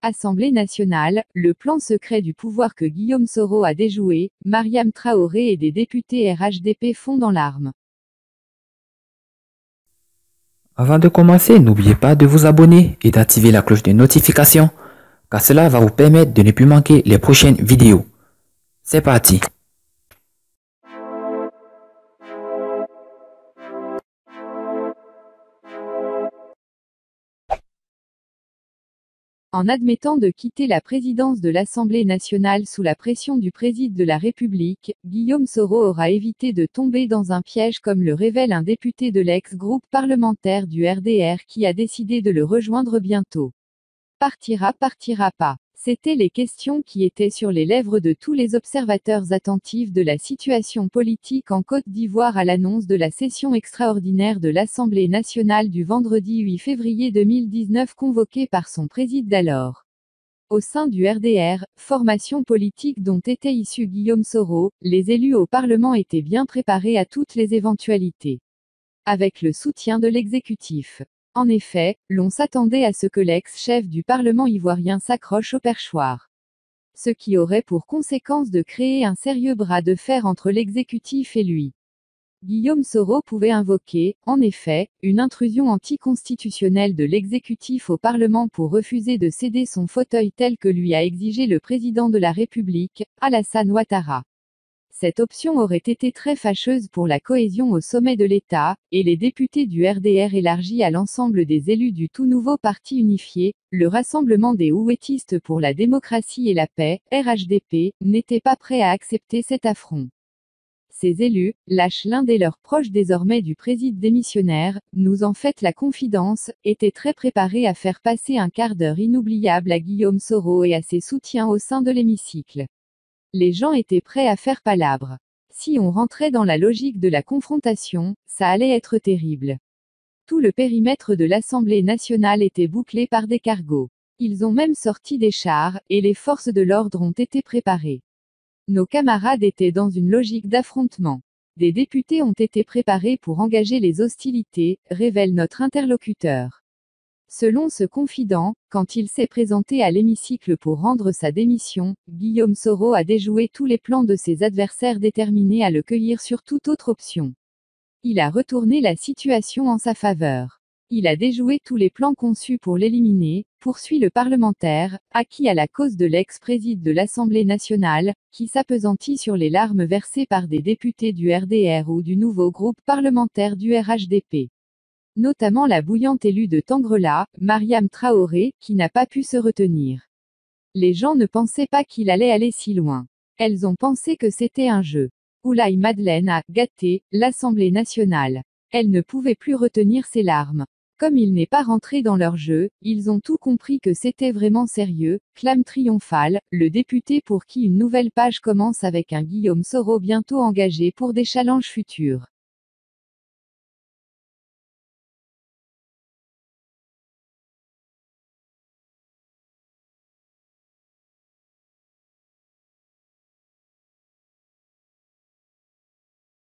Assemblée nationale, le plan secret du pouvoir que Guillaume Soro a déjoué, Mariam Traoré et des députés RHDP fondent en larmes. Avant de commencer, n'oubliez pas de vous abonner et d'activer la cloche de notification, car cela va vous permettre de ne plus manquer les prochaines vidéos. C'est parti! En admettant de quitter la présidence de l'Assemblée nationale sous la pression du président de la République, Guillaume Soro aura évité de tomber dans un piège comme le révèle un député de l'ex-groupe parlementaire du RDR qui a décidé de le rejoindre bientôt. Partira pas. C'étaient les questions qui étaient sur les lèvres de tous les observateurs attentifs de la situation politique en Côte d'Ivoire à l'annonce de la session extraordinaire de l'Assemblée nationale du vendredi 8 février 2019 convoquée par son président d'alors. Au sein du RDR, formation politique dont était issu Guillaume Soro, les élus au Parlement étaient bien préparés à toutes les éventualités. Avec le soutien de l'exécutif. En effet, l'on s'attendait à ce que l'ex-chef du Parlement ivoirien s'accroche au perchoir. Ce qui aurait pour conséquence de créer un sérieux bras de fer entre l'exécutif et lui. Guillaume Soro pouvait invoquer, en effet, une intrusion anticonstitutionnelle de l'exécutif au Parlement pour refuser de céder son fauteuil tel que lui a exigé le président de la République, Alassane Ouattara. Cette option aurait été très fâcheuse pour la cohésion au sommet de l'État, et les députés du RDR élargis à l'ensemble des élus du tout nouveau parti unifié, le Rassemblement des Houettistes pour la démocratie et la paix, RHDP, n'étaient pas prêts à accepter cet affront. Ces élus, lâchent l'un des leurs proches désormais du président démissionnaire, nous en faites la confidence, étaient très préparés à faire passer un quart d'heure inoubliable à Guillaume Soro et à ses soutiens au sein de l'hémicycle. Les gens étaient prêts à faire palabre. Si on rentrait dans la logique de la confrontation, ça allait être terrible. Tout le périmètre de l'Assemblée nationale était bouclé par des cargos. Ils ont même sorti des chars, et les forces de l'ordre ont été préparées. Nos camarades étaient dans une logique d'affrontement. Des députés ont été préparés pour engager les hostilités, révèle notre interlocuteur. Selon ce confident, quand il s'est présenté à l'hémicycle pour rendre sa démission, Guillaume Soro a déjoué tous les plans de ses adversaires déterminés à le cueillir sur toute autre option. Il a retourné la situation en sa faveur. Il a déjoué tous les plans conçus pour l'éliminer, poursuit le parlementaire, acquis à la cause de l'ex-président de l'Assemblée nationale, qui s'appesantit sur les larmes versées par des députés du RDR ou du nouveau groupe parlementaire du RHDP. Notamment la bouillante élue de Tangrela, Mariam Traoré, qui n'a pas pu se retenir. Les gens ne pensaient pas qu'il allait aller si loin. Elles ont pensé que c'était un jeu. Oulaye Madeleine a gâté l'Assemblée nationale. Elle ne pouvait plus retenir ses larmes. Comme il n'est pas rentré dans leur jeu, ils ont tout compris que c'était vraiment sérieux, clame triomphale, le député pour qui une nouvelle page commence avec un Guillaume Soro bientôt engagé pour des challenges futurs.